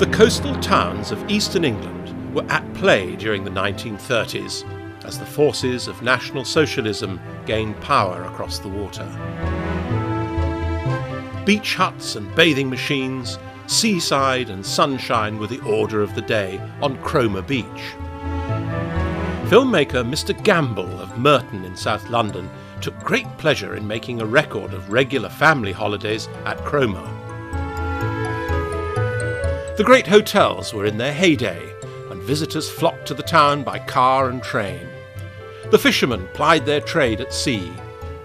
The coastal towns of eastern England were at play during the 1930s as the forces of National Socialism gained power across the water. Beach huts and bathing machines, seaside and sunshine were the order of the day on Cromer Beach. Filmmaker Mr. Gamble of Merton in South London took great pleasure in making a record of regular family holidays at Cromer. The great hotels were in their heyday, and visitors flocked to the town by car and train. The fishermen plied their trade at sea,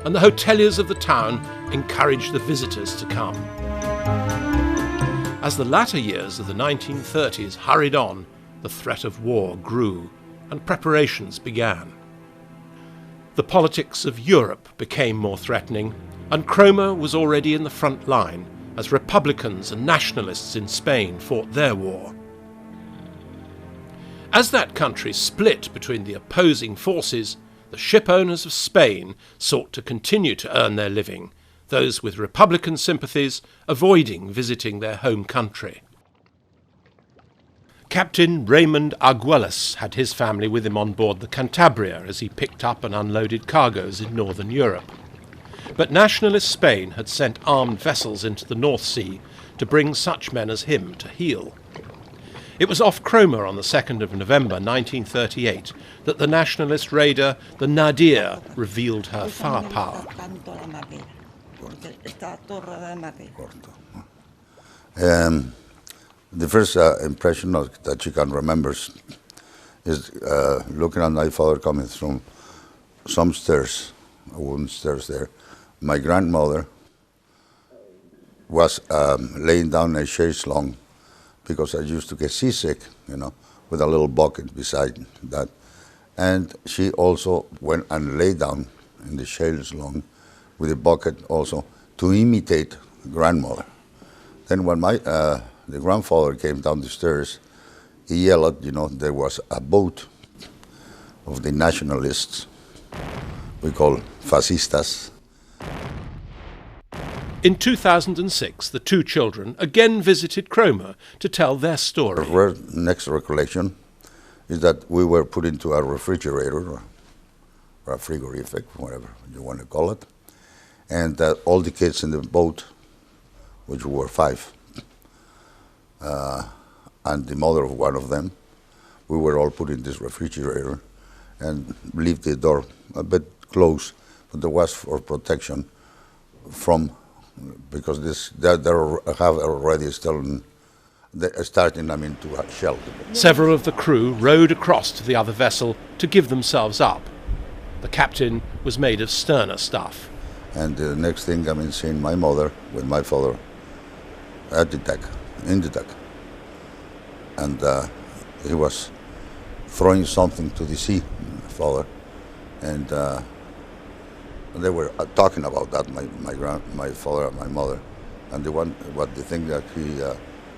and the hoteliers of the town encouraged the visitors to come. As the latter years of the 1930s hurried on, the threat of war grew, and preparations began. The politics of Europe became more threatening, and Cromer was already in the front line as Republicans and nationalists in Spain fought their war. As that country split between the opposing forces, the ship owners of Spain sought to continue to earn their living, those with Republican sympathies avoiding visiting their home country. Captain Raymond Arguelles had his family with him on board the Cantabria as he picked up and unloaded cargoes in northern Europe. But nationalist Spain had sent armed vessels into the North Sea to bring such men as him to heel. It was off Cromer on the 2nd of November 1938 that the nationalist raider, the Nadir, revealed her firepower. The first impression that she can remember is looking at my father coming from some stairs, wooden stairs there. My grandmother was laying down a chaise longue because I used to get seasick, with a little bucket beside that. And she also went and lay down in the chaise longue with a bucket also to imitate grandmother. Then when the grandfather came down the stairs, he yelled, there was a boat of the nationalists, we call fascistas. In 2006, the two children again visited Cromer to tell their story. The next recollection is that we were put into a refrigerator, or a frigorific, whatever you want to call it, and all the kids in the boat, which were 5, and the mother of one of them, we were all put in this refrigerator and leave the door a bit closed, but there was for protection from, because they have already starting to shell. Several of the crew rowed across to the other vessel to give themselves up. The captain was made of sterner stuff. And the next thing, seeing my mother with my father at the deck, in the deck. And he was throwing something to the sea, my father. And they were talking about that, my father and my mother. And the thing that he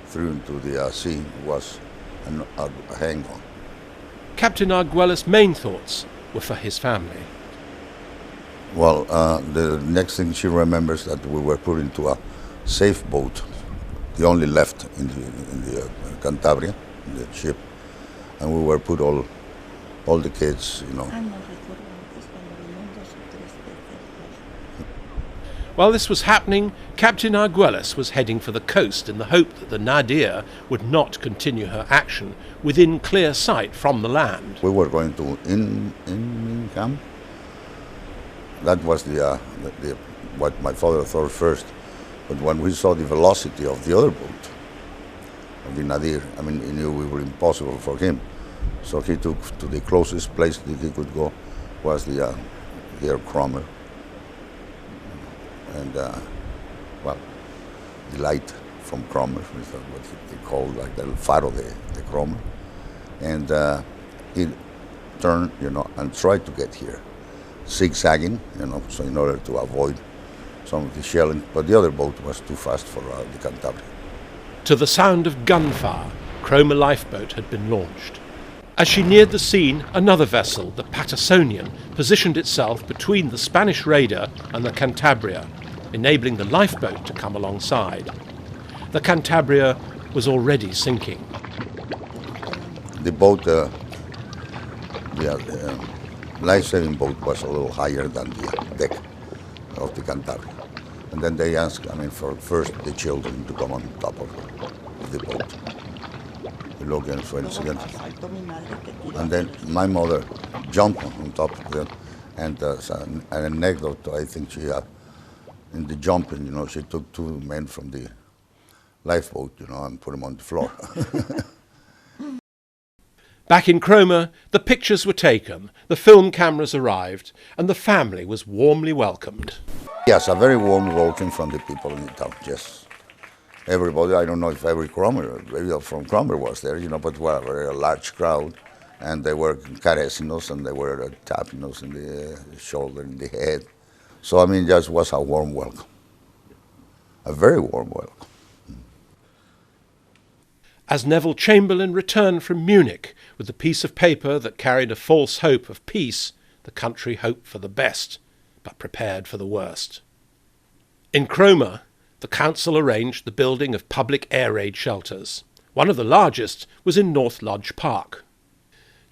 threw into the sea was a hang-on. Captain Arguelles' main thoughts were for his family. Well, the next thing she remembers that we were put into a safe boat, the only left in the Cantabria, in the ship, and we were put all the kids, While this was happening, Captain Arguelles was heading for the coast in the hope that the Nadir would not continue her action within clear sight from the land. We were going to in camp. That was the what my father thought first. But when we saw the velocity of the other boat, of the Nadir, he knew we were impossible for him. So he took to the closest place that he could go was the Cromer. And, the light from Cromer, is what they call like the faro de Cromer. And he turned, and tried to get here, zigzagging, so in order to avoid some of the shelling. But the other boat was too fast for the Cantabria. To the sound of gunfire, Cromer lifeboat had been launched. As she neared the scene, another vessel, the Pattersonian, positioned itself between the Spanish raider and the Cantabria, enabling the lifeboat to come alongside. The Cantabria was already sinking. The boat, the life-saving boat was a little higher than the deck of the Cantabria. And then they asked, for first the children to come on top of the boat. And then my mother jumped on top of them. And an anecdote, I think she had, in the jumping, she took two men from the lifeboat, and put them on the floor. Back in Cromer, the pictures were taken, the film cameras arrived, and the family was warmly welcomed. Yes, a very warm welcome from the people in the town, yes. Everybody, I don't know if every Cromer, from Cromer was there, but we were a large crowd, and they were caressing us, and they were tapping us in the shoulder, in the head. So, just was a warm welcome, a very warm welcome. As Neville Chamberlain returned from Munich with a piece of paper that carried a false hope of peace, the country hoped for the best, but prepared for the worst. In Cromer, the council arranged the building of public air raid shelters. One of the largest was in North Lodge Park.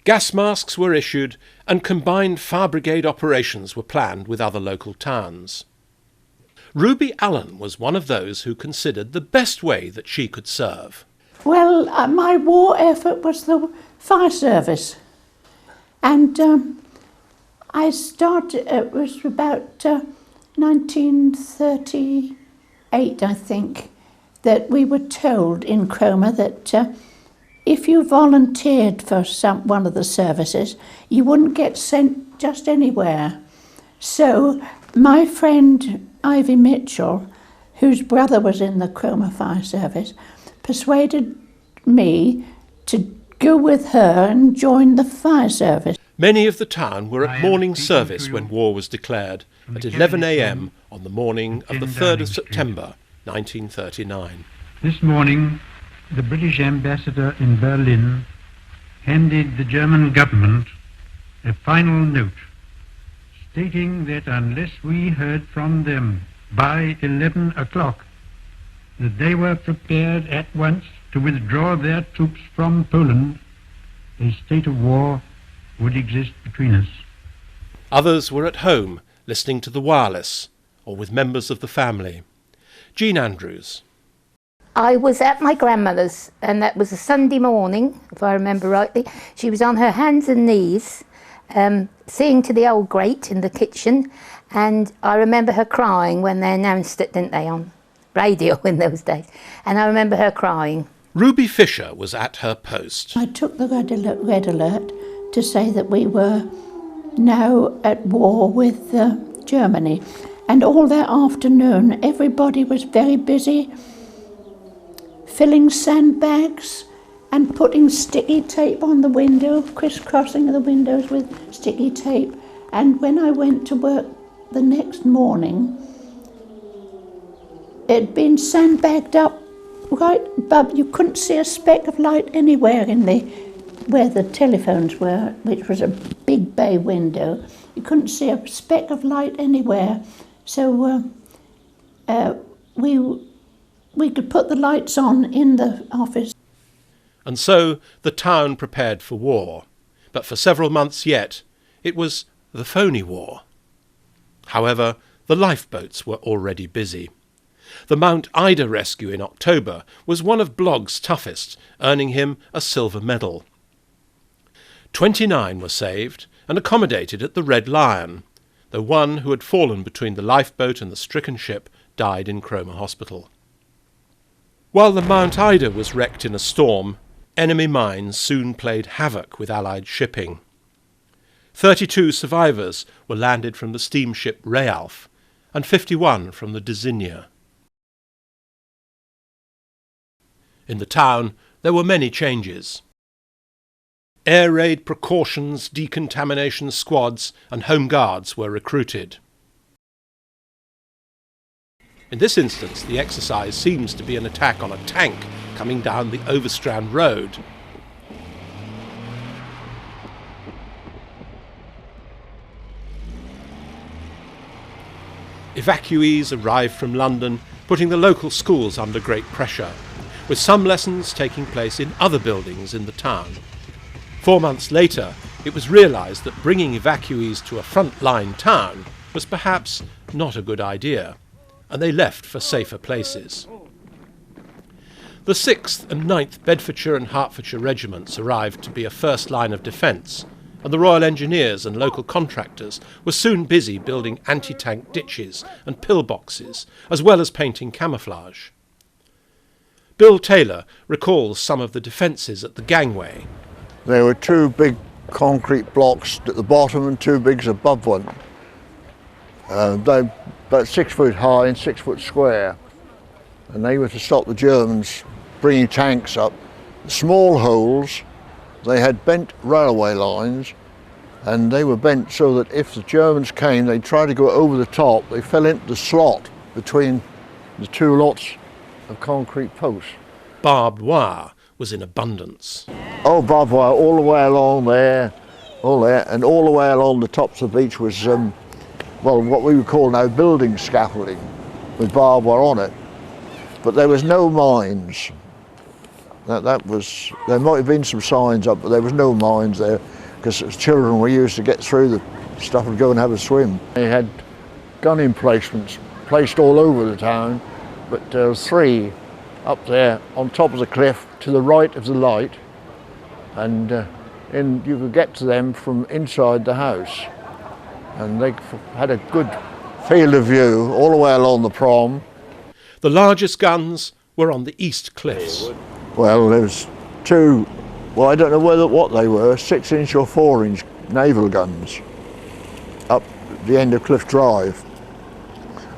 Gas masks were issued and combined fire brigade operations were planned with other local towns. Ruby Allen was one of those who considered the best way that she could serve. Well, my war effort was the fire service. And I started, it was about 1938, I think, that we were told in Cromer that if you volunteered for one of the services, you wouldn't get sent just anywhere. So my friend Ivy Mitchell, whose brother was in the Cromer Fire Service, persuaded me to go with her and join the fire service. Many of the town were at morning service when war was declared at 11 a.m. on the morning of the 3rd of September 1939. This morning, the British ambassador in Berlin handed the German government a final note stating that unless we heard from them by 11 o'clock, that they were prepared at once to withdraw their troops from Poland, a state of war would exist between us. Others were at home, listening to the wireless, or with members of the family. Jean Andrews. I was at my grandmother's, and that was a Sunday morning, if I remember rightly. She was on her hands and knees, seeing to the old grate in the kitchen, and I remember her crying when they announced it, didn't they, on radio in those days, and I remember her crying. Ruby Fisher was at her post. I took the red alert to say that we were now at war with Germany, and all that afternoon everybody was very busy filling sandbags and putting sticky tape on the window, crisscrossing the windows with sticky tape. And when I went to work the next morning, it had been sandbagged up right above. You couldn't see a speck of light anywhere where the telephones were, which was a big bay window. You couldn't see a speck of light anywhere. So we could put the lights on in the office. And so the town prepared for war. But for several months yet, it was the phony war. However, the lifeboats were already busy. The Mount Ida rescue in October was one of Blogg's toughest, earning him a silver medal. 29 were saved and accommodated at the Red Lion, though one who had fallen between the lifeboat and the stricken ship died in Cromer Hospital. While the Mount Ida was wrecked in a storm, enemy mines soon played havoc with Allied shipping. 32 survivors were landed from the steamship Realf and 51 from the Desinia. In the town, there were many changes. Air raid precautions, decontamination squads and home guards were recruited. In this instance, the exercise seems to be an attack on a tank coming down the Overstrand Road. Evacuees arrived from London, putting the local schools under great pressure. with some lessons taking place in other buildings in the town. 4 months later, it was realised that bringing evacuees to a front-line town was perhaps not a good idea, and they left for safer places. The 6th and 9th Bedfordshire and Hertfordshire regiments arrived to be a first line of defence, and the Royal Engineers and local contractors were soon busy building anti-tank ditches and pillboxes, as well as painting camouflage. Bill Taylor recalls some of the defences at the gangway. There were 2 big concrete blocks at the bottom and 2 bigs above one. They're about 6 foot high and 6 foot square, and they were to stop the Germans bringing tanks up. The small holes, they had bent railway lines, and they were bent so that if the Germans came, they'd try to go over the top. They fell into the slot between the 2 lots of concrete posts. Barbed wire was in abundance. Oh, barbed wire all the way along there, all there, and all the way along the tops of the beach was, well, what we would call now building scaffolding with barbed wire on it. But there was no mines. There might have been some signs up, but there was no mines there, because as children we used to get through the stuff and go and have a swim. They had gun emplacements placed all over the town, but there were 3 up there on top of the cliff to the right of the light, and you could get to them from inside the house. And they had a good field of view all the way along the prom. The largest guns were on the east cliffs. Well, there was 2, well, I don't know what they were, 6-inch or 4-inch naval guns up the end of Cliff Drive.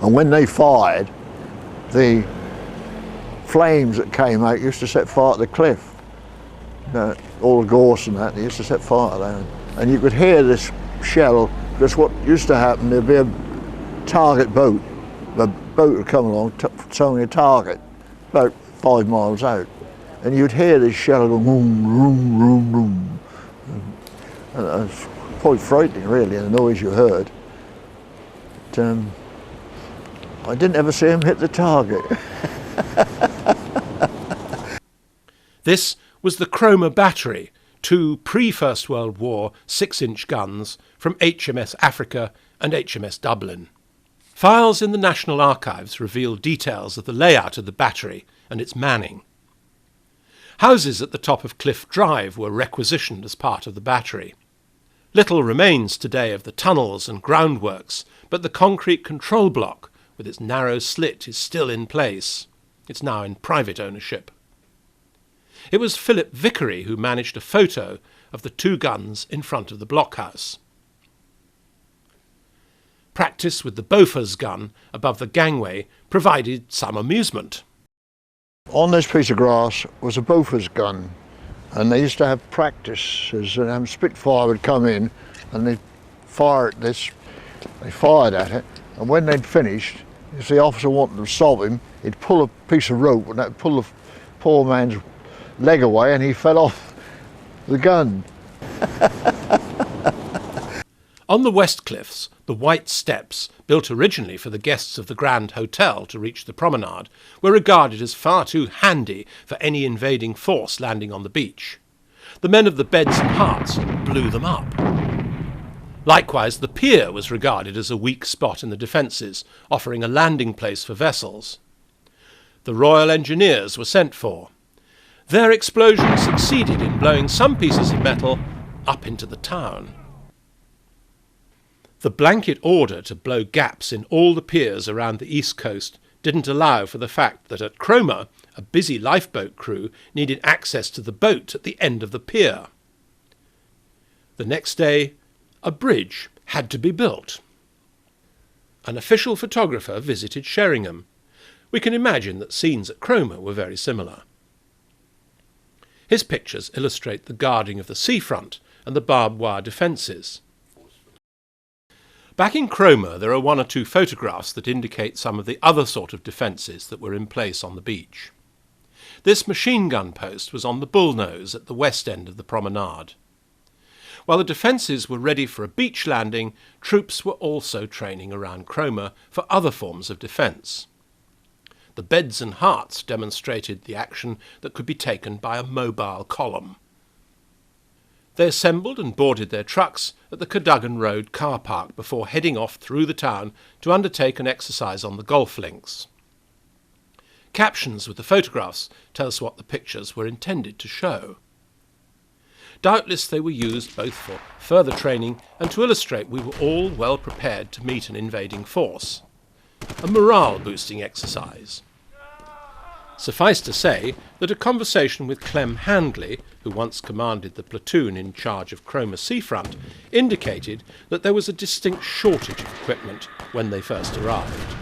And when they fired, the flames that came out used to set fire to the cliff. All the gorse and that, they used to set fire to that. And you could hear this shell, because what used to happen, there'd be a target boat. The boat would come along, towing a target, about 5 miles out. And you'd hear this shell go boom, boom, boom, boom. And it was quite frightening, really, the noise you heard. But, I didn't ever see him hit the target. This was the Cromer battery, 2 pre-First World War 6-inch guns from HMS Africa and HMS Dublin. Files in the National Archives reveal details of the layout of the battery and its manning. Houses at the top of Cliff Drive were requisitioned as part of the battery. Little remains today of the tunnels and groundworks, but the concrete control block with its narrow slit is still in place. It's now in private ownership. It was Philip Vickery who managed a photo of the 2 guns in front of the blockhouse. Practice with the Bofors gun above the gangway provided some amusement. On this piece of grass was a Bofors gun, and they used to have practices, and Spitfire would come in and they'd fire at this, they fired at it, and when they'd finished, if the officer wanted to stop him, he'd pull a piece of rope and that would pull the poor man's leg away and he fell off the gun. On the West Cliffs, the white steps, built originally for the guests of the Grand Hotel to reach the promenade, were regarded as far too handy for any invading force landing on the beach. The men of the Beds and Hearts blew them up. Likewise, the pier was regarded as a weak spot in the defences, offering a landing place for vessels. The Royal Engineers were sent for. Their explosion succeeded in blowing some pieces of metal up into the town. The blanket order to blow gaps in all the piers around the east coast didn't allow for the fact that at Cromer, a busy lifeboat crew needed access to the boat at the end of the pier. The next day, a bridge had to be built. An official photographer visited Sheringham. We can imagine that scenes at Cromer were very similar. His pictures illustrate the guarding of the seafront and the barbed wire defences. Back in Cromer, there are 1 or 2 photographs that indicate some of the other sort of defences that were in place on the beach. This machine gun post was on the Bullnose at the west end of the promenade. While the defences were ready for a beach landing, troops were also training around Cromer for other forms of defence. The beds and hearts demonstrated the action that could be taken by a mobile column. They assembled and boarded their trucks at the Cadogan Road car park before heading off through the town to undertake an exercise on the golf links. Captions with the photographs tell us what the pictures were intended to show. Doubtless they were used both for further training and to illustrate we were all well prepared to meet an invading force. A morale-boosting exercise. Suffice to say that a conversation with Clem Handley, who once commanded the platoon in charge of Cromer seafront, indicated that there was a distinct shortage of equipment when they first arrived.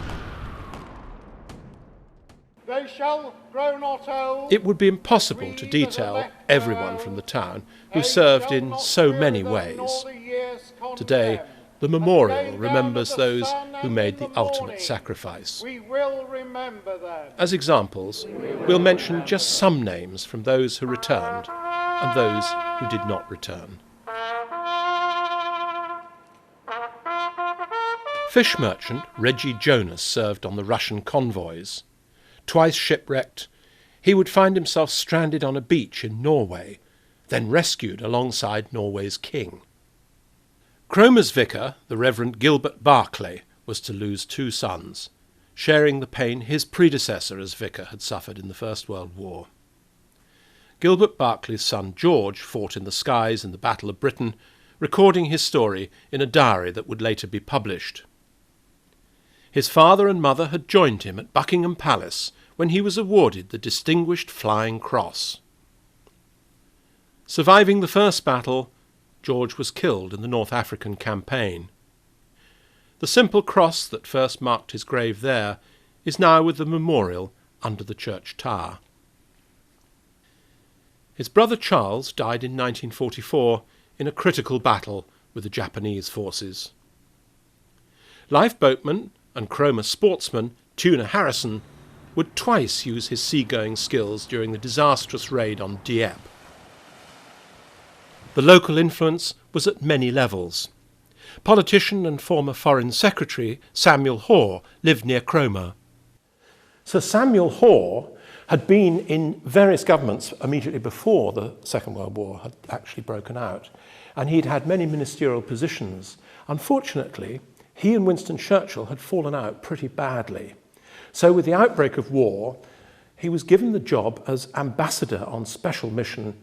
They shall grow not old. It would be impossible to detail everyone from the town who served in so many ways. Today, the memorial remembers those who made the ultimate sacrifice. We will remember them. As examples, we'll mention just some names from those who returned and those who did not return. Fish merchant Reggie Jonas served on the Russian convoys. Twice shipwrecked, he would find himself stranded on a beach in Norway, then rescued alongside Norway's king. Cromer's vicar, the Reverend Gilbert Barclay, was to lose 2 sons, sharing the pain his predecessor as vicar had suffered in the First World War. Gilbert Barclay's son George fought in the skies in the Battle of Britain, recording his story in a diary that would later be published. His father and mother had joined him at Buckingham Palace when he was awarded the Distinguished Flying Cross. Surviving the first battle, George was killed in the North African campaign. The simple cross that first marked his grave there is now with the memorial under the church tower. His brother Charles died in 1944 in a critical battle with the Japanese forces. Lifeboatman and Cromer sportsman Tuna Harrison would twice use his seagoing skills during the disastrous raid on Dieppe. The local influence was at many levels. Politician and former Foreign Secretary Samuel Hoare lived near Cromer. Sir Samuel Hoare had been in various governments immediately before the Second World War had actually broken out, and he'd had many ministerial positions. Unfortunately, he and Winston Churchill had fallen out pretty badly. So with the outbreak of war, he was given the job as ambassador on special mission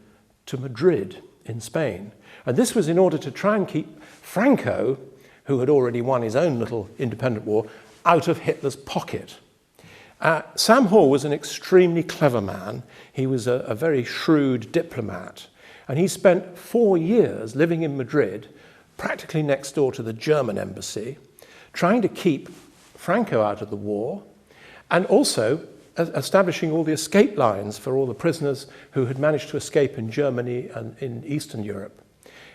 to Madrid in Spain. And this was in order to try and keep Franco, who had already won his own little independent war, out of Hitler's pocket. Sam Hoare was an extremely clever man. He was a very shrewd diplomat. And he spent 4 years living in Madrid, practically next door to the German embassy, trying to keep Franco out of the war, and also establishing all the escape lines for all the prisoners who had managed to escape in Germany and in Eastern Europe.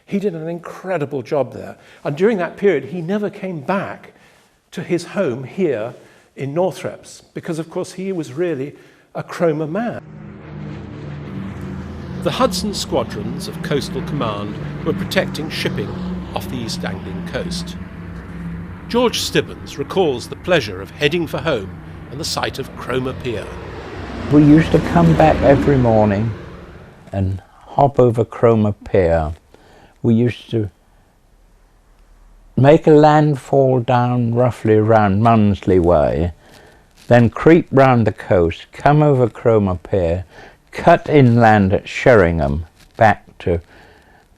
He did an incredible job there. And during that period, he never came back to his home here in Northreps, because, of course, he was really a Cromer man. The Hudson squadrons of Coastal Command were protecting shipping off the East Anglian coast. George Stibbons recalls the pleasure of heading for home and the sight of Cromer Pier. We used to come back every morning and hop over Cromer Pier. We used to make a landfall down roughly around Munsley Way, then creep round the coast, come over Cromer Pier, cut inland at Sheringham back to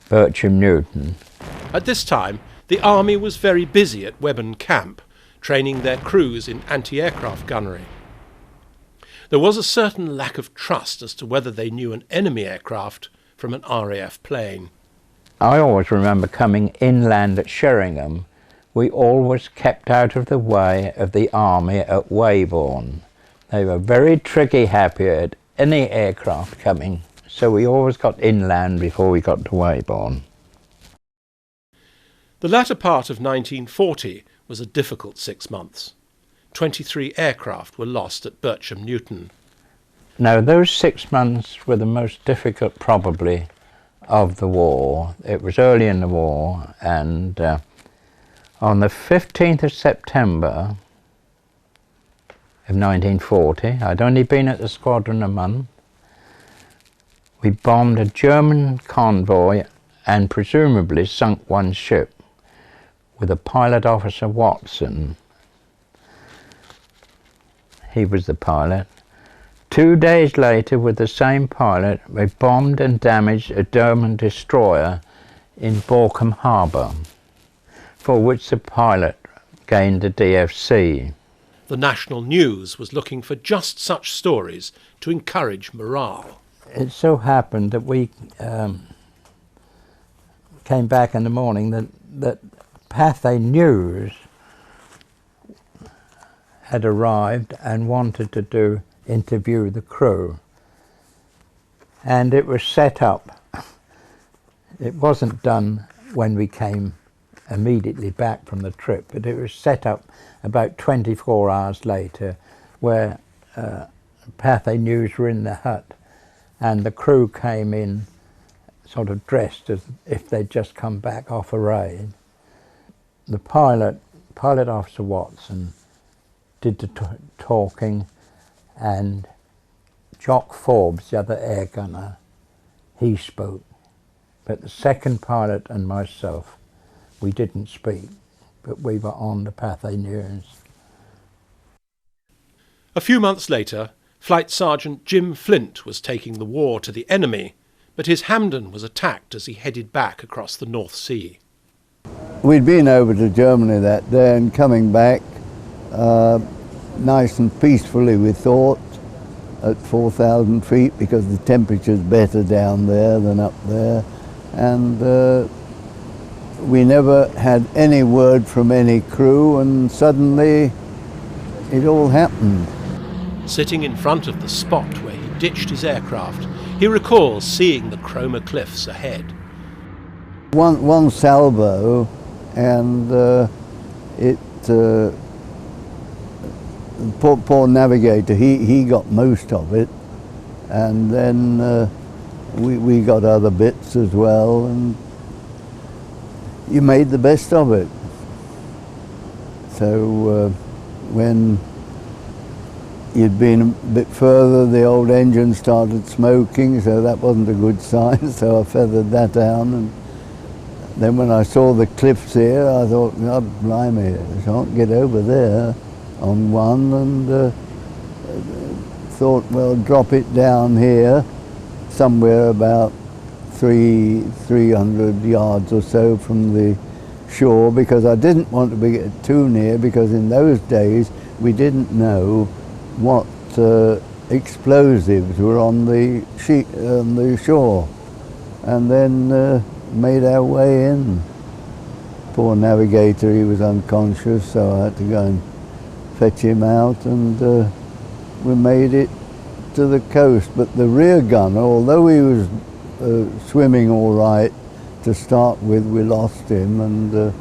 Bircham Newton. At this time, the army was very busy at Webburn Camp, training their crews in anti-aircraft gunnery. There was a certain lack of trust as to whether they knew an enemy aircraft from an RAF plane. I always remember coming inland at Sheringham. We always kept out of the way of the army at Weybourne. They were very tricky happy at any aircraft coming, so we always got inland before we got to Weybourne. The latter part of 1940 was a difficult 6 months. 23 aircraft were lost at Bircham Newton. Now, those 6 months were the most difficult, probably, of the war. It was early in the war, and on the 15th of September, of 1940. I'd only been at the squadron a month. We bombed a German convoy and presumably sunk one ship with a pilot officer, Watson. He was the pilot. 2 days later, with the same pilot, we bombed and damaged a German destroyer in Borkum Harbour, for which the pilot gained a DFC. The national news was looking for just such stories to encourage morale. It so happened that we came back in the morning that Pathé News had arrived and wanted to interview the crew. And it was set up. It wasn't done when we came immediately back from the trip, but it was set up about 24 hours later, where Pathé News were in the hut and the crew came in sort of dressed as if they'd just come back off a raid. The pilot officer Watson, did the talking, and Jock Forbes, the other air gunner, he spoke. But the second pilot and myself, we didn't speak, but we were on the Pathé News. A few months later, Flight Sergeant Jim Flint was taking the war to the enemy, but his Hampden was attacked as he headed back across the North Sea. We'd been over to Germany that day and coming back nice and peacefully, we thought, at 4,000 feet, because the temperature's better down there than up there. And we never had any word from any crew, and suddenly it all happened. Sitting in front of the spot where he ditched his aircraft, he recalls seeing the Cromer cliffs ahead. One salvo, and poor navigator, he got most of it, and then we got other bits as well, and you made the best of it. So when you'd been a bit further, the old engine started smoking, so that wasn't a good sign, so I feathered that down. And then when I saw the cliffs here, I thought, God blimey, I can't get over there on one, and thought, well, drop it down here, somewhere about 300 yards or so from the shore, because I didn't want to be too near, because in those days we didn't know what explosives were on the shore, and then made our way in. Poor navigator, he was unconscious, so I had to go and fetch him out, and we made it to the coast. But the rear gunner, although he was swimming all right to start with, we lost him, and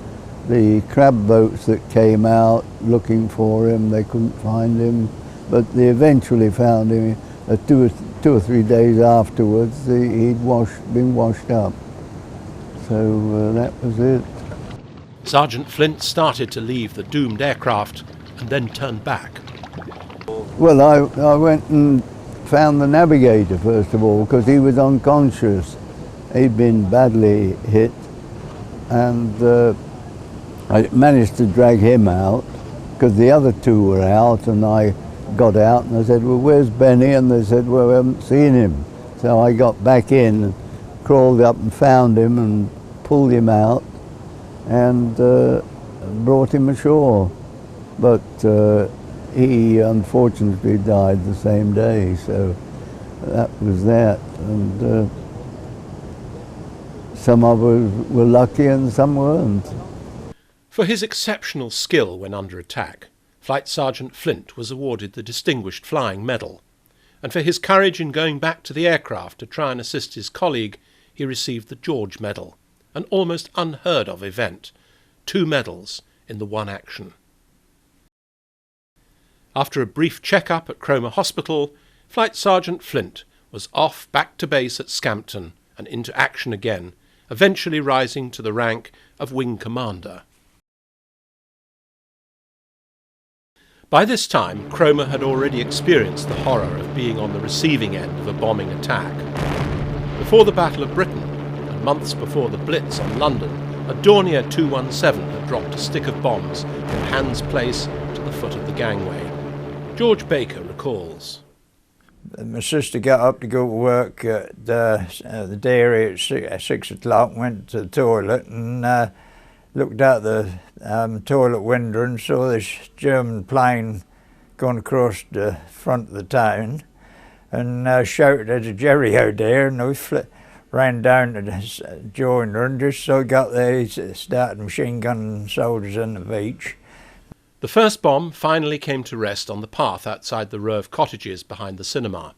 the crab boats that came out looking for him, they couldn't find him, but they eventually found him. 2 or 3 days afterwards, he'd been washed up. So that was it. Sergeant Flint started to leave the doomed aircraft and then turned back. Well, I went and found the navigator first of all, because he was unconscious. He'd been badly hit, and I managed to drag him out, because the other two were out, and I got out and I said, well, where's Benny? And they said, well, we haven't seen him. So I got back in and crawled up and found him and pulled him out and brought him ashore. But he unfortunately died the same day, so that was that. And some of us were lucky and some weren't. For his exceptional skill when under attack, Flight Sergeant Flint was awarded the Distinguished Flying Medal, and for his courage in going back to the aircraft to try and assist his colleague, he received the George Medal, an almost unheard of event, 2 medals in the one action. After a brief check-up at Cromer Hospital, Flight Sergeant Flint was off back to base at Scampton and into action again, eventually rising to the rank of Wing Commander. By this time, Cromer had already experienced the horror of being on the receiving end of a bombing attack. Before the Battle of Britain, and months before the Blitz on London, a Dornier 217 had dropped a stick of bombs from Hans Place to the foot of the gangway. George Baker recalls. My sister got up to go to work at the dairy at 6 o'clock, went to the toilet and looked out the toilet window and saw this German plane going across the front of the town, and shouted at a Jerry-o there, and we ran down to the joiner and just so got there, he started machine gunning soldiers on the beach. The first bomb finally came to rest on the path outside the row of cottages behind the cinema.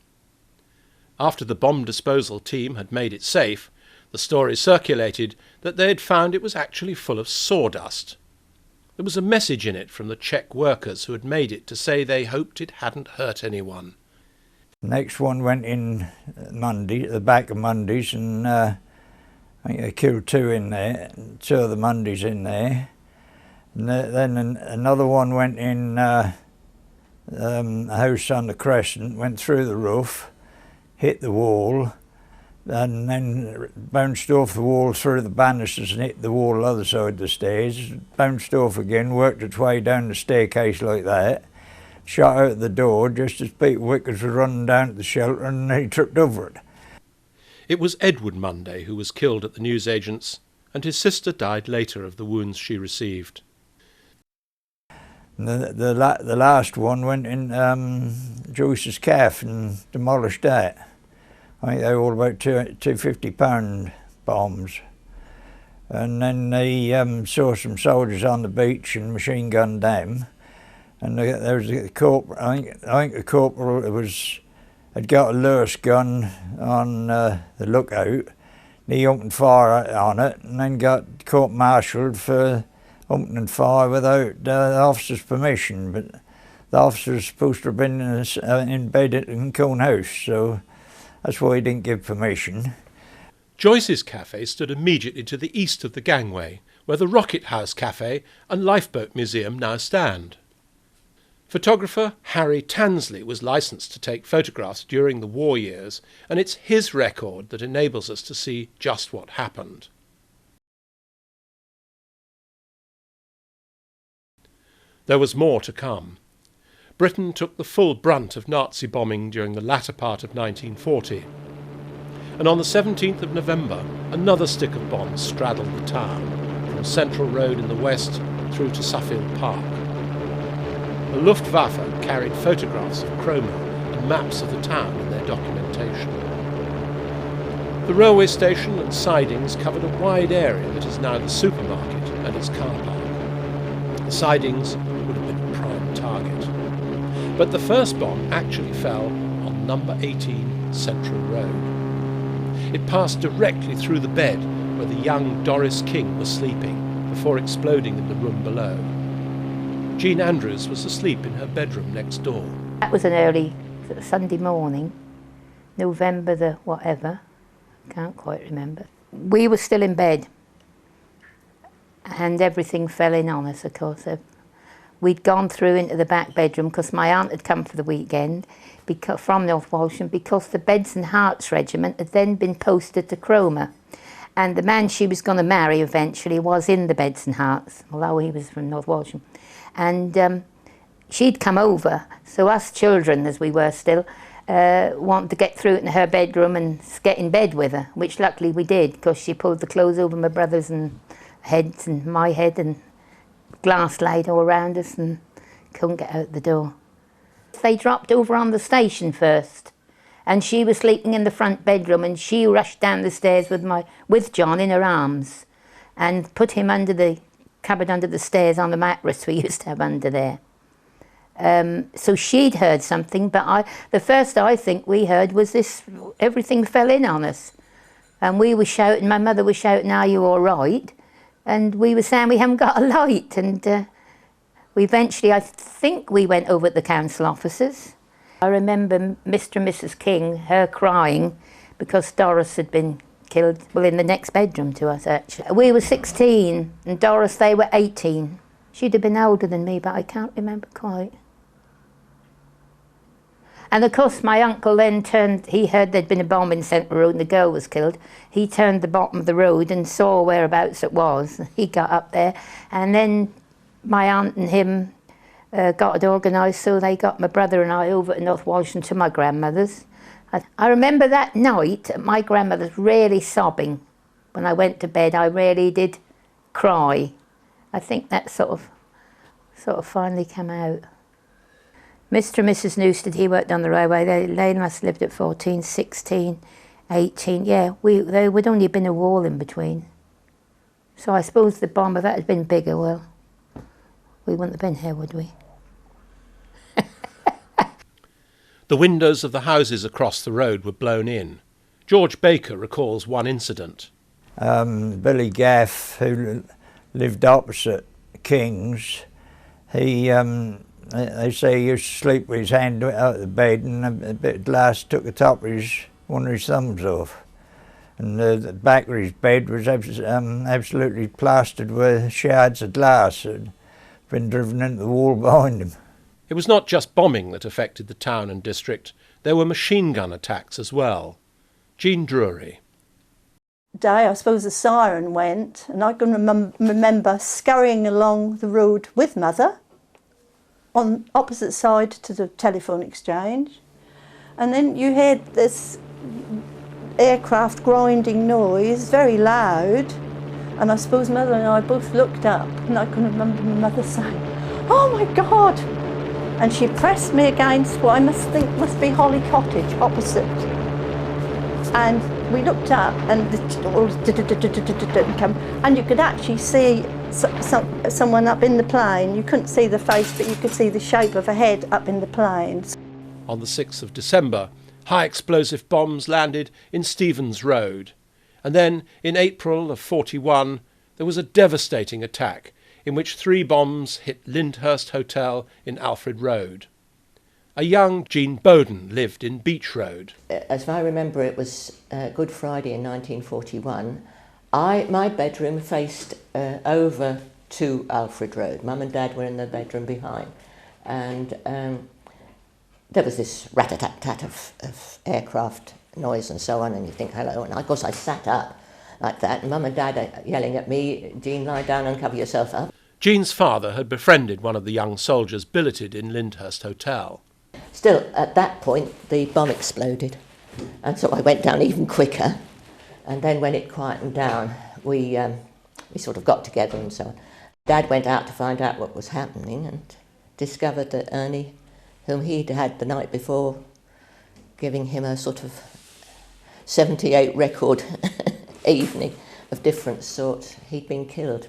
After the bomb disposal team had made it safe, the story circulated that they had found it was actually full of sawdust. There was a message in it from the Czech workers who had made it to say they hoped it hadn't hurt anyone. Next one went in Monday, at the back of Mondays, and I think they killed 2 in there, 2 of the Mondays in there. And then another one went in a house on the Crescent, went through the roof, hit the wall, and then bounced off the wall through the banisters and hit the wall the other side of the stairs, bounced off again, worked its way down the staircase like that, shot out the door just as Peter Wickers was running down to the shelter, and he tripped over it. It was Edward Munday who was killed at the newsagent's, and his sister died later of the wounds she received. The last one went in Joyce's calf and demolished that. I think they were all about 250-pound bombs. And then they saw some soldiers on the beach and machine gunned them. And there was a corporal, I think the corporal had got a Lewis gun on the lookout. He opened fire on it and then got court-martialed for opening fire without the officer's permission, but the officer was supposed to have been in bed in Cone House, so that's why he didn't give permission. Joyce's cafe stood immediately to the east of the gangway, where the Rocket House Cafe and Lifeboat Museum now stand. Photographer Harry Tansley was licensed to take photographs during the war years, and it's his record that enables us to see just what happened. There was more to come. Britain took the full brunt of Nazi bombing during the latter part of 1940. And on the 17th of November, another stick of bombs straddled the town, from Central Road in the west through to Suffield Park. The Luftwaffe carried photographs of Cromer and maps of the town in their documentation. The railway station and sidings covered a wide area that is now the supermarket and its car park. The sidings would have been a prime target. But the first bomb actually fell on number 18 Central Road. It passed directly through the bed where the young Doris King was sleeping before exploding in the room below. Jean Andrews was asleep in her bedroom next door. That was an early Sunday morning, November the whatever, can't quite remember. We were still in bed and everything fell in on us, of course. We'd gone through into the back bedroom because my aunt had come for the weekend from North Walsham because the Beds and Hearts Regiment had then been posted to Cromer. And the man she was going to marry eventually was in the Beds and Hearts, although he was from North Walsham. And she'd come over, so us children, as we were still, wanted to get through into her bedroom and get in bed with her, which luckily we did, because she pulled the clothes over my brother's and heads and my head and glass laid all around us and couldn't get out the door. They dropped over on the station first, and she was sleeping in the front bedroom, and she rushed down the stairs with John in her arms and put him under the cupboard under the stairs on the mattress we used to have under there. So she'd heard something, but the first I think we heard was this, everything fell in on us. And we were shouting, my mother was shouting, are you all right? And we were saying we haven't got a light. And we eventually, I think we went over to the council offices. I remember Mr. and Mrs. King, her crying because Doris had been killed, well, in the next bedroom to us, actually. We were 16, and Doris, they were 18. She'd have been older than me, but I can't remember quite. And of course my uncle then turned, he heard there'd been a bomb in Central Road and the girl was killed. He turned the bottom of the road and saw whereabouts it was. He got up there, and then my aunt and him got it organised, so they got my brother and I over to North Washington to my grandmother's. I remember that night at my grandmother's really sobbing. When I went to bed, I really did cry. I think that sort of finally came out. Mr. and Mrs. Newstead, he worked on the railway. They must have lived at 14, 16, 18. Yeah, there would only have been a wall in between. So I suppose the bomb, if that had been bigger, well, we wouldn't have been here, would we? The windows of the houses across the road were blown in. George Baker recalls one incident. Billy Gaff, who lived opposite King's, they say he used to sleep with his hand out of the bed, and a bit of glass took the top of one of his thumbs off. And the back of his bed was absolutely plastered with shards of glass that had been driven into the wall behind him. It was not just bombing that affected the town and district. There were machine gun attacks as well. Jean Drury. Day, I suppose the siren went, and I can remember scurrying along the road with Mother on opposite side to the telephone exchange, and then you heard this aircraft grinding noise, very loud, and I suppose Mother and I both looked up, and I can remember my mother saying, "Oh my God!" and she pressed me against what I must think must be Holly Cottage opposite, and we looked up, and and you could actually see someone up in the plane. You couldn't see the face, but you could see the shape of a head up in the planes. On the 6th of December, high explosive bombs landed in Stevens Road. And then, in April of 41, there was a devastating attack in which 3 bombs hit Lyndhurst Hotel in Alfred Road. A young Jean Bowden lived in Beach Road. As I remember, it was Good Friday in 1941. My bedroom faced over to Alfred Road. Mum and Dad were in the bedroom behind. And there was this rat-a-tat-tat of aircraft noise and so on, and you think, hello. And of course I sat up like that, and Mum and Dad are yelling at me, "Jean, lie down and cover yourself up." Jean's father had befriended one of the young soldiers billeted in Lyndhurst Hotel. Still, at that point, the bomb exploded, and so I went down even quicker. And then when it quietened down, we sort of got together and so on. Dad went out to find out what was happening and discovered that Ernie, whom he'd had the night before, giving him a sort of 78 record evening of different sorts, he'd been killed.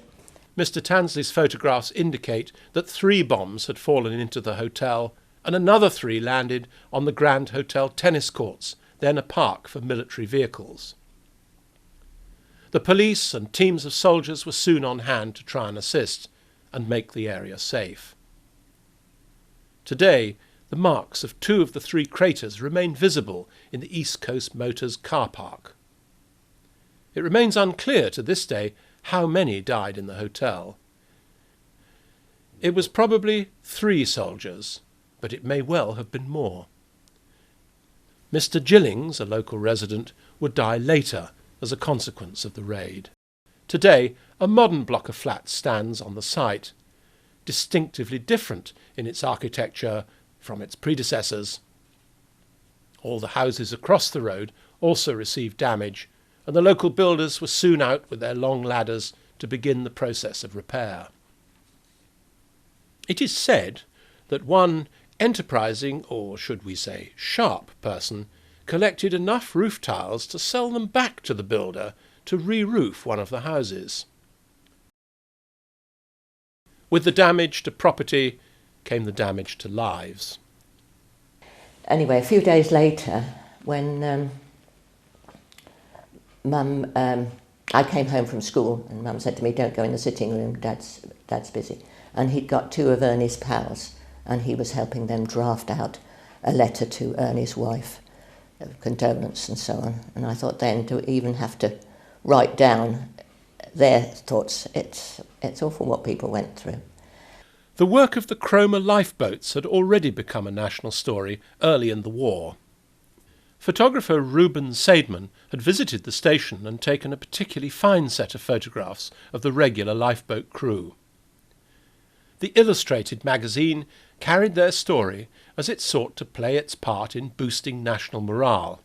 Mr. Tansley's photographs indicate that 3 bombs had fallen into the hotel, and another 3 landed on the Grand Hotel tennis courts, then a park for military vehicles. The police and teams of soldiers were soon on hand to try and assist and make the area safe. Today, the marks of 2 of the 3 craters remain visible in the East Coast Motors car park. It remains unclear to this day how many died in the hotel. It was probably 3 soldiers, but it may well have been more. Mr. Gillings, a local resident, would die later as a consequence of the raid. Today, a modern block of flats stands on the site, distinctively different in its architecture from its predecessors. All the houses across the road also received damage, and the local builders were soon out with their long ladders to begin the process of repair. It is said that one enterprising, or should we say sharp, person collected enough roof tiles to sell them back to the builder to re-roof one of the houses. With the damage to property came the damage to lives. Anyway, a few days later, when I came home from school, and Mum said to me, "Don't go in the sitting room, Dad's busy." And he'd got 2 of Ernie's pals, and he was helping them draft out a letter to Ernie's wife, of condolence and so on. And I thought then, to even have to write down their thoughts, it's awful what people went through. The work of the Cromer lifeboats had already become a national story early in the war. Photographer Reuben Seidman had visited the station and taken a particularly fine set of photographs of the regular lifeboat crew. The Illustrated magazine carried their story as it sought to play its part in boosting national morale.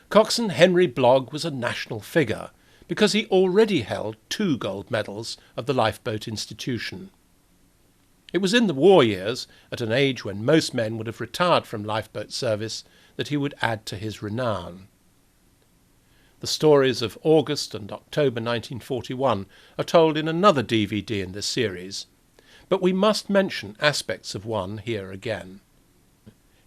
Coxswain Henry Blogg was a national figure because he already held 2 gold medals of the Lifeboat Institution. It was in the war years, at an age when most men would have retired from lifeboat service, that he would add to his renown. The stories of August and October 1941 are told in another DVD in this series, but we must mention aspects of one here again.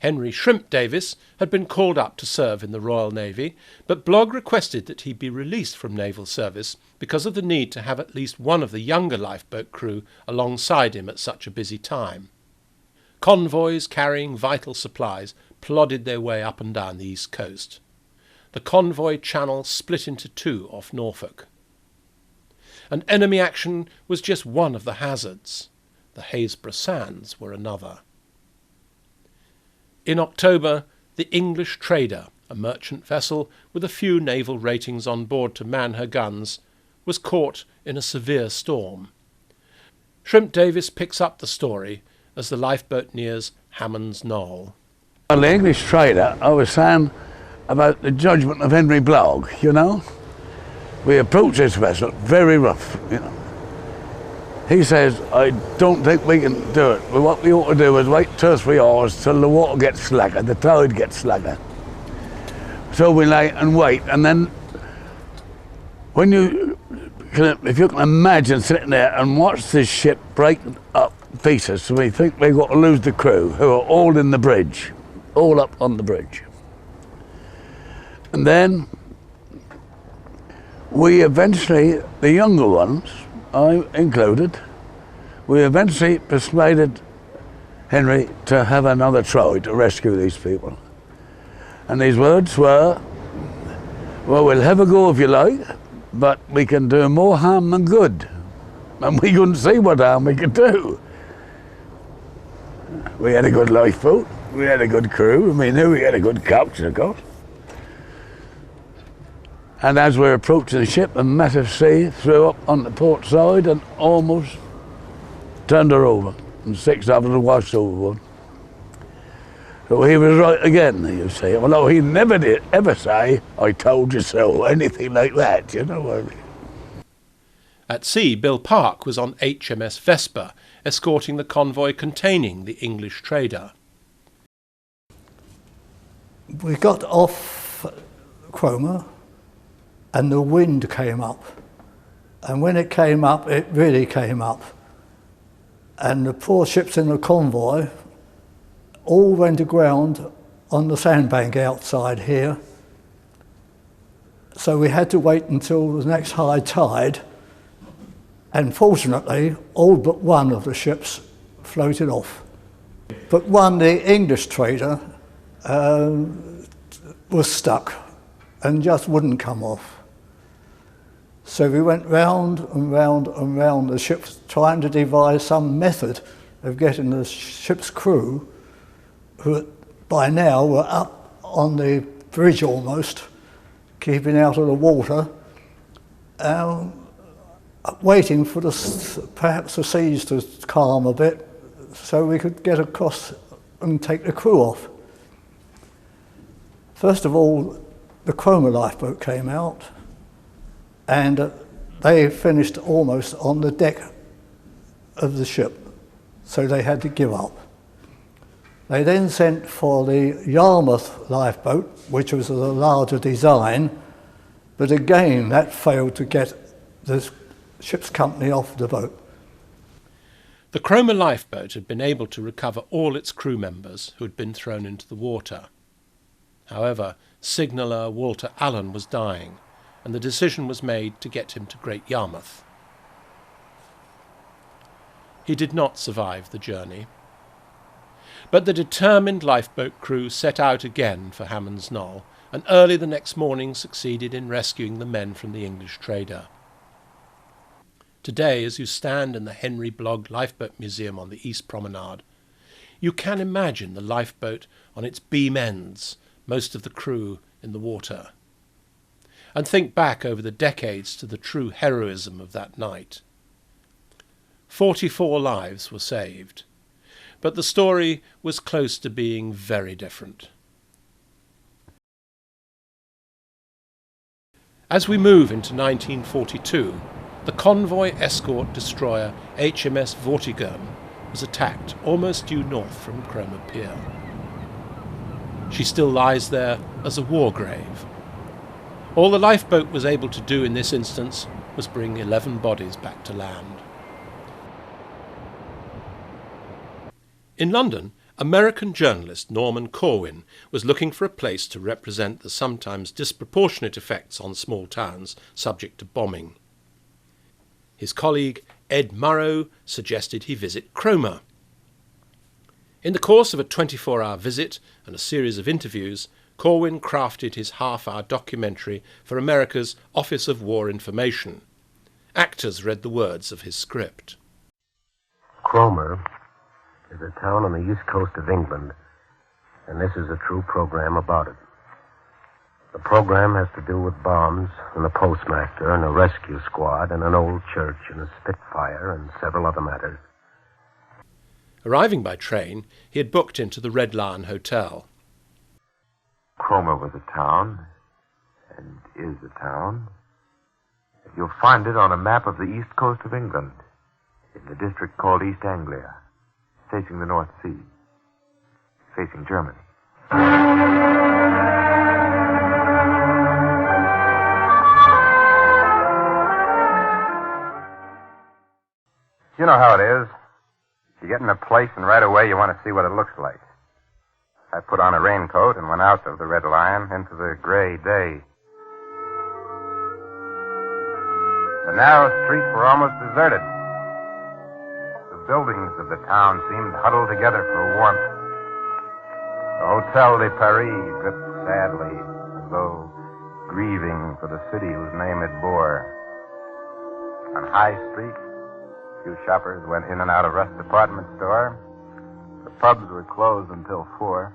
Henry Shrimp Davis had been called up to serve in the Royal Navy, but Blogg requested that he be released from naval service because of the need to have at least one of the younger lifeboat crew alongside him at such a busy time. Convoys carrying vital supplies plodded their way up and down the east coast. The convoy channel split into 2 off Norfolk. And enemy action was just one of the hazards. The Haysborough Sands were another. In October, the English Trader, a merchant vessel with a few naval ratings on board to man her guns, was caught in a severe storm. Shrimp Davis picks up the story as the lifeboat nears Hammond's Knoll. Well, the English Trader, I was saying about the judgment of Henry Blogg, you know. We approached this vessel very rough, you know. He says, I don't think we can do it, but what we ought to do is wait 2 or 3 hours till the water gets slacker, the tide gets slacker. So we lay and wait, and then when if you can imagine sitting there and watch this ship break up pieces, so we think we've got to lose the crew, who are all in the bridge, all up on the bridge. And then we eventually, the younger ones, I included, we eventually persuaded Henry to have another try to rescue these people. And his words were, well, we'll have a go if you like, but we can do more harm than good. And we couldn't see what harm we could do. We had a good lifeboat, we had a good crew, and we knew we had a good captain, of course. And as we were approaching the ship, a massive sea threw up on the port side and almost turned her over, and 6 of us washed overboard. So he was right again, you see. Although he never did ever say, I told you so, anything like that, you know what I mean. At sea, Bill Park was on HMS Vesper, escorting the convoy containing the English Trader. We got off Cromer, and the wind came up. And when it came up, it really came up. And the poor ships in the convoy all went aground on the sandbank outside here. So we had to wait until the next high tide. And fortunately, all but one of the ships floated off. But one, the English Trader, was stuck and just wouldn't come off. So we went round and round and round the ship, trying to devise some method of getting the ship's crew, who by now were up on the bridge almost, keeping out of the water, waiting for perhaps the seas to calm a bit so we could get across and take the crew off. First of all, the Cromer lifeboat came out, and they finished almost on the deck of the ship, so they had to give up. They then sent for the Yarmouth lifeboat, which was of a larger design, but again that failed to get the ship's company off the boat. The Cromer lifeboat had been able to recover all its crew members who had been thrown into the water. However, signaller Walter Allen was dying, and the decision was made to get him to Great Yarmouth. He did not survive the journey, but the determined lifeboat crew set out again for Hammond's Knoll, and early the next morning succeeded in rescuing the men from the English Trader. Today, as you stand in the Henry Blogg Lifeboat Museum on the East Promenade, you can imagine the lifeboat on its beam ends, most of the crew in the water, and think back over the decades to the true heroism of that night. 44 lives were saved, but the story was close to being very different. As we move into 1942, the convoy escort destroyer HMS Vortigern was attacked almost due north from Cromer Pier. She still lies there as a war grave. All the lifeboat was able to do in this instance was bring 11 bodies back to land. In London, American journalist Norman Corwin was looking for a place to represent the sometimes disproportionate effects on small towns subject to bombing. His colleague Ed Murrow suggested he visit Cromer. In the course of a 24-hour visit and a series of interviews, Corwin crafted his half-hour documentary for America's Office of War Information. Actors read the words of his script. Cromer is a town on the east coast of England, and this is a true program about it. The program has to do with bombs and a postmaster and a rescue squad and an old church and a Spitfire and several other matters. Arriving by train, he had booked into the Red Lion Hotel. Cromer was a town, and is a town. You'll find it on a map of the east coast of England, in the district called East Anglia, facing the North Sea, facing Germany. You know how it is. You get in a place and right away you want to see what it looks like. I put on a raincoat and went out of the Red Lion into the gray day. The narrow streets were almost deserted. The buildings of the town seemed huddled together for warmth. The Hotel de Paris dripped sadly, as though grieving for the city whose name it bore. On High Street, few shoppers went in and out of Rust's department store. The pubs were closed until 4.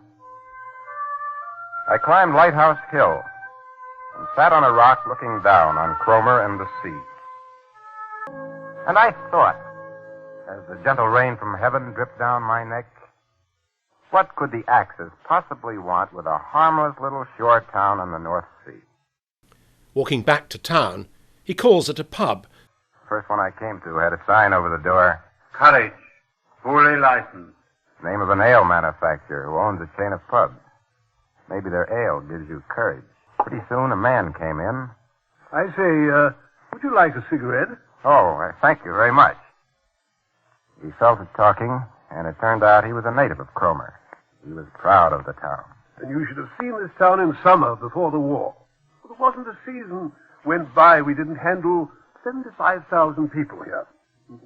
I climbed Lighthouse Hill and sat on a rock looking down on Cromer and the sea. And I thought, as the gentle rain from heaven dripped down my neck, what could the Axis possibly want with a harmless little shore town on the North Sea? Walking back to town, he calls at a pub. First one I came to had a sign over the door. Courage, fully licensed. Name of an ale manufacturer who owns a chain of pubs. Maybe their ale gives you courage. Pretty soon a man came in. I say, would you like a cigarette? Oh, thank you very much. He fell to talking, and it turned out he was a native of Cromer. He was proud of the town. And you should have seen this town in summer before the war. There wasn't a season went by we didn't handle 75,000 people here,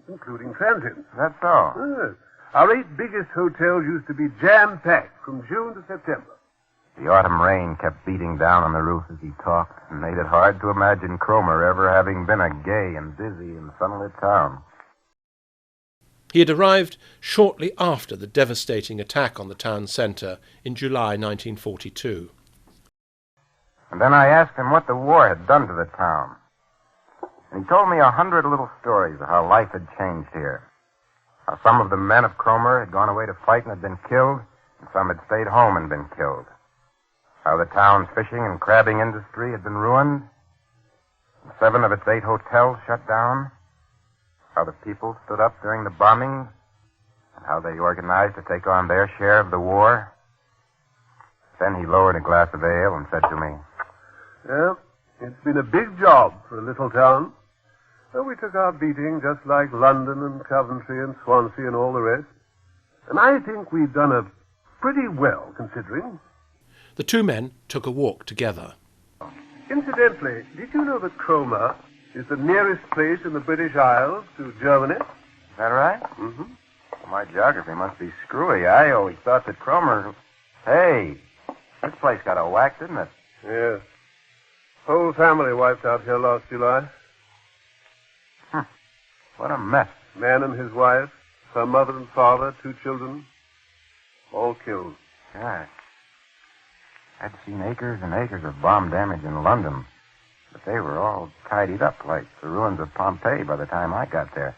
including transients. That's so? Yes. Our 8 biggest hotels used to be jam-packed from June to September. The autumn rain kept beating down on the roof as he talked and made it hard to imagine Cromer ever having been a gay and busy and sunlit town. He had arrived shortly after the devastating attack on the town centre in July 1942. And then I asked him what the war had done to the town. And he told me 100 little stories of how life had changed here. How some of the men of Cromer had gone away to fight and had been killed, and some had stayed home and been killed. How the town's fishing and crabbing industry had been ruined, and 7 of its 8 hotels shut down. How the people stood up during the bombings, and how they organized to take on their share of the war. Then he lowered a glass of ale and said to me, Well, it's been a big job for a little town. Well, we took our beating just like London and Coventry and Swansea and all the rest. And I think we've done a pretty well, considering. The 2 men took a walk together. Incidentally, did you know that Cromer is the nearest place in the British Isles to Germany? Is that right? Mm-hmm. Well, my geography must be screwy. I always thought that Cromer... Hey, this place got a whack, didn't it? Yes. Whole family wiped out here last July. What a mess. Man and his wife, her mother and father, 2 children, all killed. God. I'd seen acres and acres of bomb damage in London, but they were all tidied up like the ruins of Pompeii by the time I got there.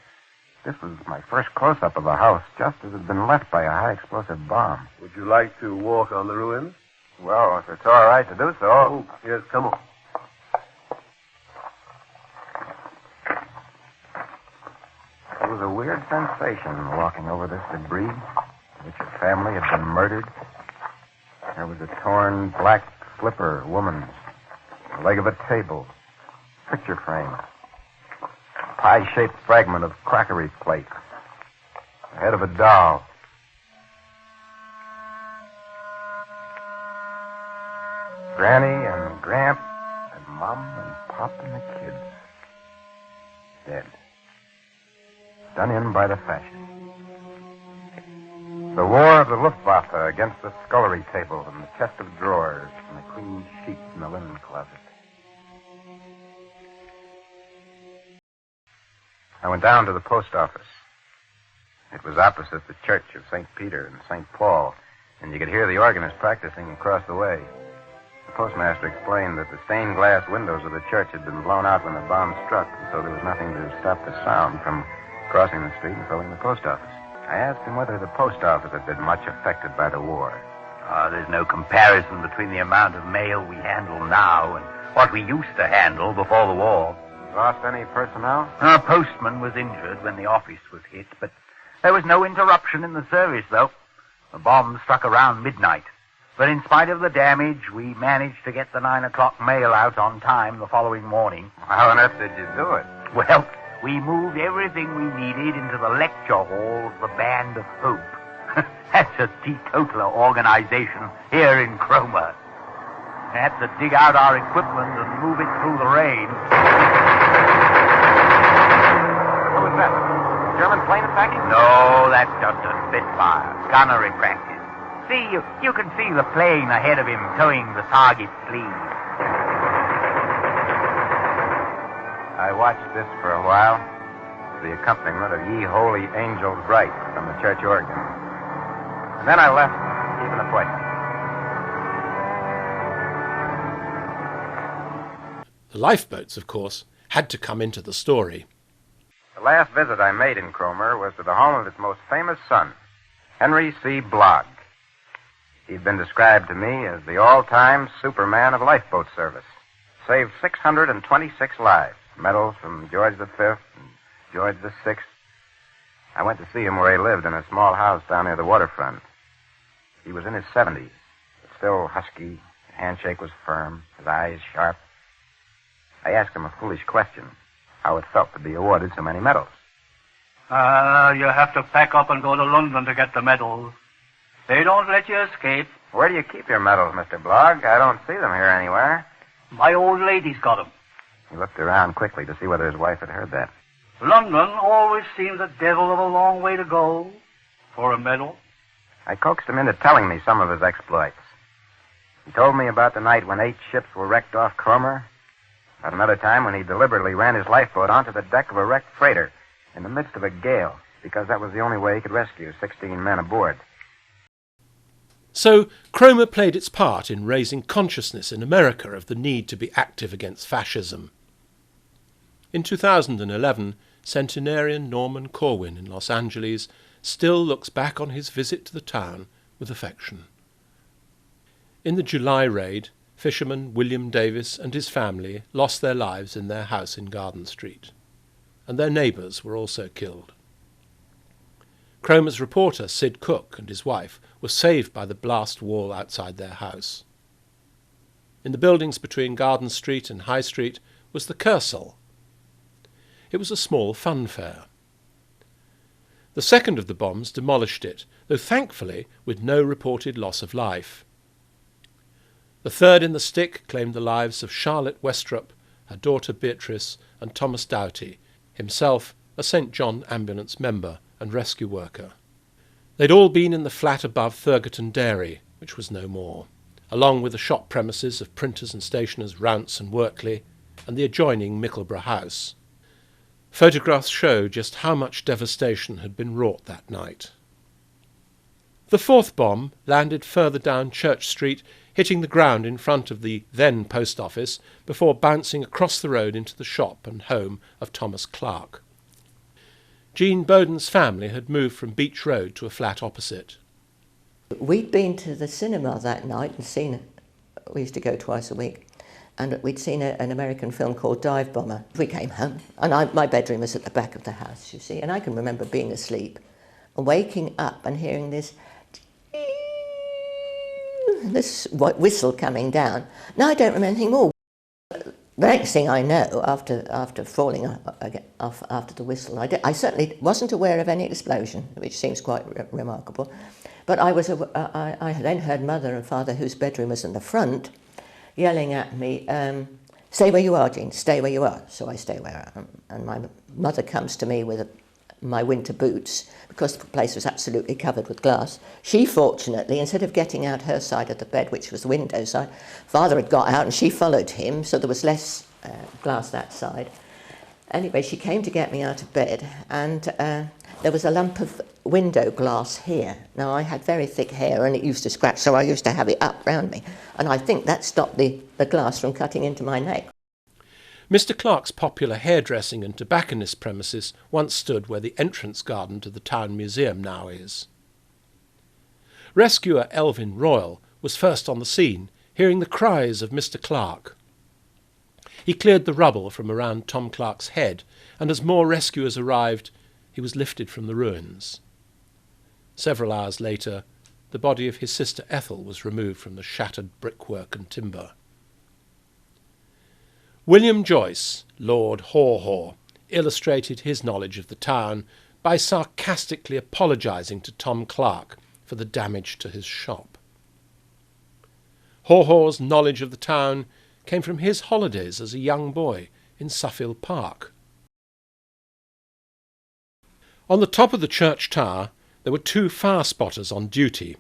This was my first close-up of a house, just as it had been left by a high-explosive bomb. Would you like to walk on the ruins? Well, if it's all right to do so. Oh, yes, come on. It was a weird sensation walking over this debris in which a family had been murdered. There was a torn black slipper woman's, the leg of a table, picture frame, a pie-shaped fragment of crockery plate, the head of a doll. Granny and Gramp and Mom and Pop and the kids. Dead. Done in by the fascists. The war of the Luftwaffe against the scullery table and the chest of drawers and the clean sheets in the linen closet. I went down to the post office. It was opposite the church of St. Peter and St. Paul, and you could hear the organist practicing across the way. The postmaster explained that the stained glass windows of the church had been blown out when the bomb struck, and so there was nothing to stop the sound from crossing the street and filling the post office. I asked him whether the post office had been much affected by the war. There's no comparison between the amount of mail we handle now and what we used to handle before the war. Lost any personnel? Our postman was injured when the office was hit, but there was no interruption in the service, though. The bomb struck around midnight. But in spite of the damage, we managed to get the 9 o'clock mail out on time the following morning. How on earth did you do it? Well, we moved everything we needed into the lecture hall of the Band of Hope. That's a teetotaler organization here in Cromer. We had to dig out our equipment and move it through the rain. What was that? German plane attacking? No, that's just a Spitfire. Gunnery practice. See, you can see the plane ahead of him towing the target sleeve. I watched this for a while, the accompaniment of Ye Holy Angels Bright from the church organ. And then I left, keeping a place. The lifeboats, of course, had to come into the story. The last visit I made in Cromer was to the home of its most famous son, Henry C. Blogg. He'd been described to me as the all-time Superman of lifeboat service. Saved 626 lives. Medals from George V and George VI. I went to see him where he lived in a small house down near the waterfront. He was in his 70s, but still husky. His handshake was firm, his eyes sharp. I asked him a foolish question, how it felt to be awarded so many medals. You have to pack up and go to London to get the medals. They don't let you escape. Where do you keep your medals, Mr. Blogg? I don't see them here anywhere. My old lady's got them. He looked around quickly to see whether his wife had heard that. London always seems a devil of a long way to go for a medal. I coaxed him into telling me some of his exploits. He told me about the night when 8 ships were wrecked off Cromer, about another time when he deliberately ran his lifeboat onto the deck of a wrecked freighter in the midst of a gale, because that was the only way he could rescue 16 men aboard. So Cromer played its part in raising consciousness in America of the need to be active against fascism. In 2011, centenarian Norman Corwin in Los Angeles still looks back on his visit to the town with affection. In the July raid, fisherman William Davis and his family lost their lives in their house in Garden Street, and their neighbours were also killed. Cromer's reporter Sid Cook and his wife were saved by the blast wall outside their house. In the buildings between Garden Street and High Street was the Kursaal. It was a small fun fair. The second of the bombs demolished it, though thankfully with no reported loss of life. The third in the stick claimed the lives of Charlotte Westrup, her daughter Beatrice, and Thomas Doughty, himself a St. John ambulance member and rescue worker. They'd all been in the flat above Thurgerton Dairy, which was no more, along with the shop premises of printers and stationers Rounce and Workley, and the adjoining Mickleborough House. Photographs show just how much devastation had been wrought that night. The fourth bomb landed further down Church Street, hitting the ground in front of the then post office before bouncing across the road into the shop and home of Thomas Clark. Jean Bowden's family had moved from Beach Road to a flat opposite. We'd been to the cinema that night and seen it. We used to go twice a week. And we'd seen an American film called Dive Bomber. We came home, and my bedroom was at the back of the house, you see, and I can remember being asleep and waking up and hearing this whistle coming down. Now I don't remember anything more. The next thing I know, after falling off after the whistle, I certainly wasn't aware of any explosion, which seems quite remarkable. But I then heard Mother and Father, whose bedroom was in the front, yelling at me, stay where you are, Jean, stay where you are. So I stay where I am. And my mother comes to me with my winter boots, because the place was absolutely covered with glass. She, fortunately, instead of getting out her side of the bed, which was the window side, Father had got out and she followed him, so there was less glass that side. Anyway, she came to get me out of bed, and there was a lump of window glass here. Now, I had very thick hair and it used to scratch, so I used to have it up round me. And I think that stopped the glass from cutting into my neck. Mr. Clark's popular hairdressing and tobacconist premises once stood where the entrance garden to the town museum now is. Rescuer Elvin Royal was first on the scene, hearing the cries of Mr. Clark. He cleared the rubble from around Tom Clark's head, and as more rescuers arrived, he was lifted from the ruins. Several hours later, the body of his sister Ethel was removed from the shattered brickwork and timber. William Joyce, Lord Haw-Haw, illustrated his knowledge of the town by sarcastically apologising to Tom Clark for the damage to his shop. Haw-Haw's knowledge of the town came from his holidays as a young boy in Suffield Park. On the top of the church tower there were two fire spotters on duty.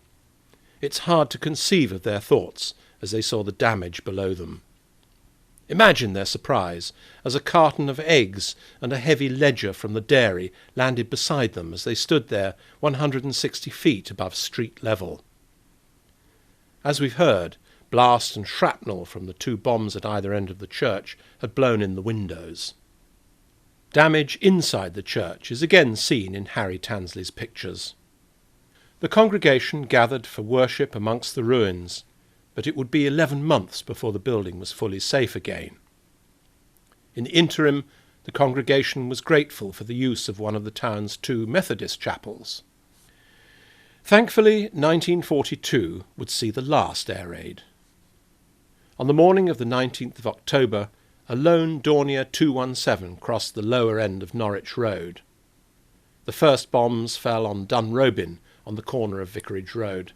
It's hard to conceive of their thoughts as they saw the damage below them. Imagine their surprise as a carton of eggs and a heavy ledger from the dairy landed beside them as they stood there 160 feet above street level. As we've heard, blast and shrapnel from the two bombs at either end of the church had blown in the windows. Damage inside the church is again seen in Harry Tansley's pictures. The congregation gathered for worship amongst the ruins, but it would be 11 months before the building was fully safe again. In the interim, the congregation was grateful for the use of one of the town's two Methodist chapels. Thankfully, 1942 would see the last air raid. On the morning of the 19th of October, a lone Dornier 217 crossed the lower end of Norwich Road. The first bombs fell on Dunrobin on the corner of Vicarage Road.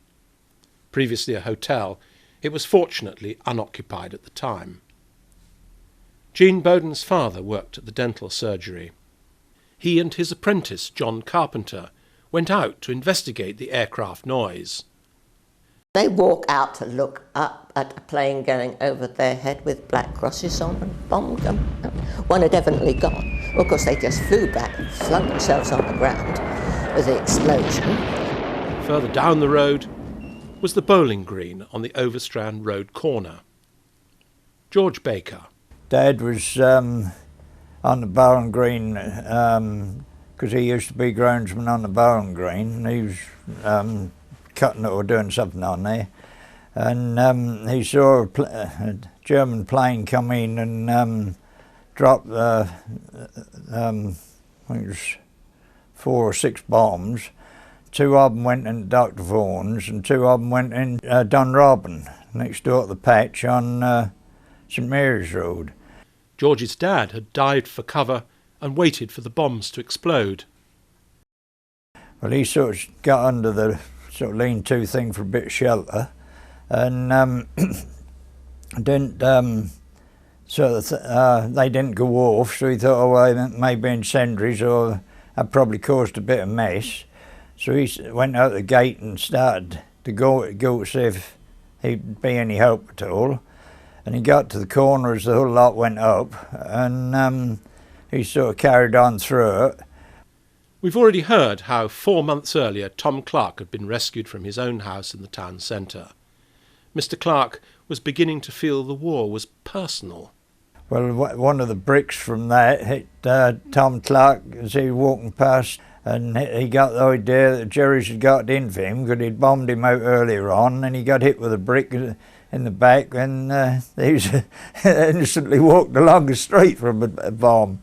Previously a hotel, it was fortunately unoccupied at the time. Jean Bowden's father worked at the dental surgery. He and his apprentice, John Carpenter, went out to investigate the aircraft noise. They walk out to look up at a plane going over their head with black crosses on and bombed them. One had evidently gone. Well, of course, they just flew back and flung themselves on the ground with the explosion. Further down the road was the bowling green on the Overstrand Road corner. George Baker. Dad was on the bowling green because he used to be groundsman on the bowling green. He was cutting it or doing something on there, and he saw a German plane come in and drop I think it was 4 or 6 bombs. 2 of them went in Dr. Vaughan's and 2 of them went in Dunrobin, next door at the patch on St Mary's Road. George's dad had dived for cover and waited for the bombs to explode. Well, he sort of got under the sort of lean-to thing for a bit of shelter, and didn't they didn't go off, so he thought, oh, well, maybe incendiaries or had probably caused a bit of mess. So he went out the gate and started to go to see if he'd be any help at all. And he got to the corner as the whole lot went up, and he sort of carried on through it. We've already heard how 4 months earlier Tom Clark had been rescued from his own house in the town centre. Mr. Clark was beginning to feel the war was personal. Well, one of the bricks from that hit Tom Clark as he was walking past, and he got the idea that Jerry's had got into him because he'd bombed him out earlier on, and he got hit with a brick in the back, and he was instantly walked along the street from a bomb.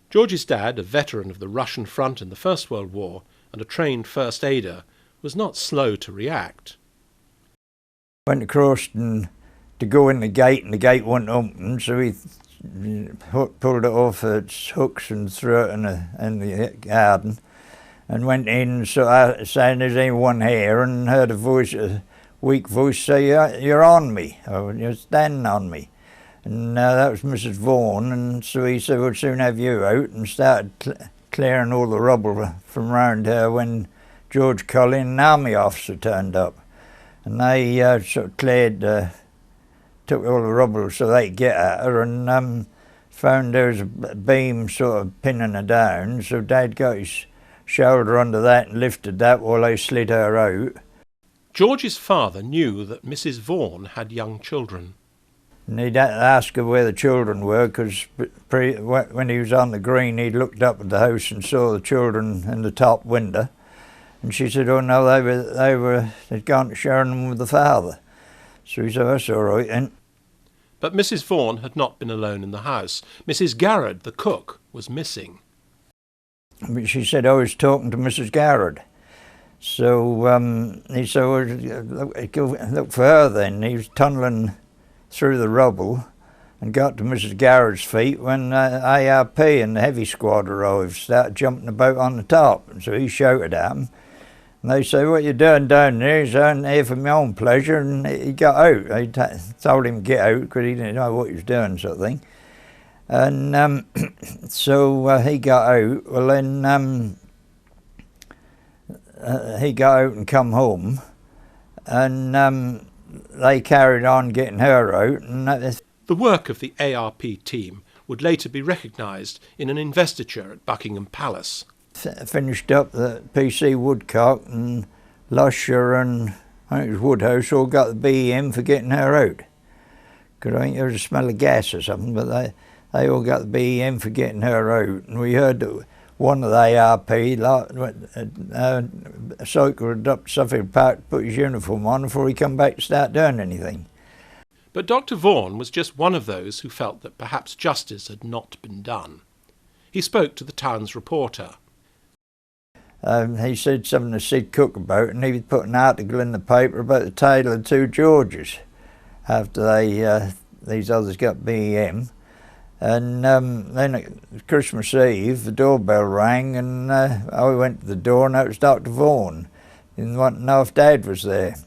George's dad, a veteran of the Russian front in the First World War and a trained first aider, was not slow to react. Went across and to go in the gate, and the gate wouldn't open, so he pulled it off its hooks and threw it in the garden, and went in, so saying there's anyone here, and heard a voice, a weak voice, say, "You're on me," or "You're standing on me." And that was Mrs. Vaughan, and so he said, "We'll soon have you out," and started clearing all the rubble from round her when George Collin, an army officer, turned up. And they sort of cleared, took all the rubble so they could get at her, and found there was a beam sort of pinning her down, so Dad got his shoulder under that and lifted that while they slid her out. George's father knew that Mrs. Vaughan had young children. And he'd ask her where the children were, because when he was on the green, he'd looked up at the house and saw the children in the top window. And she said, "Oh no, they'd gone to Sheringham with the father." So he said, "That's all right then." But Mrs. Vaughan had not been alone in the house. Mrs. Garrard, the cook, was missing. But she said, "I was talking to Mrs. Garrard." So he said, "Well, go look for her then." He was tunnelling through the rubble and got to Mrs. Garrard's feet when ARP and the heavy squad arrived, started jumping about on the top. And so he shouted at them. And they said, "What you doing down there?" He said, "I'm here for my own pleasure." And he got out. They told him to get out because he didn't know what he was doing, sort of thing. And so he got out. Well, then he got out and come home. And they carried on getting her out. And the work of the ARP team would later be recognised in an investiture at Buckingham Palace. Finished up the PC Woodcock and Lusher and I think it was Woodhouse all got the BEM for getting her out. Because I think there was a smell of gas or something, but they all got the BEM for getting her out. And we heard that one of the ARP cycled up to Suffolk Park to put his uniform on before he come back to start doing anything. But Dr. Vaughan was just one of those who felt that perhaps justice had not been done. He spoke to the town's reporter. He said something to Sid Cook about, and he would put an article in the paper about the tale of 2 Georges after these others got BEM. And then at Christmas Eve, the doorbell rang, and I went to the door, and that was Dr. Vaughan. He didn't want to know if Dad was there.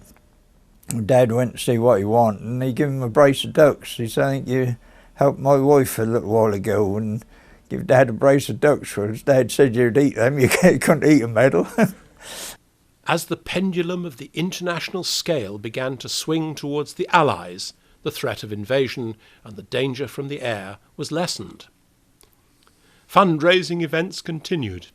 Dad went to see what he wanted, and he gave him a brace of ducks. He said, "I think you helped my wife a little while ago, and give Dad a brace of ducks, because Dad said you'd eat them, you couldn't eat a medal." As the pendulum of the international scale began to swing towards the Allies, the threat of invasion and the danger from the air was lessened. Fundraising events continued.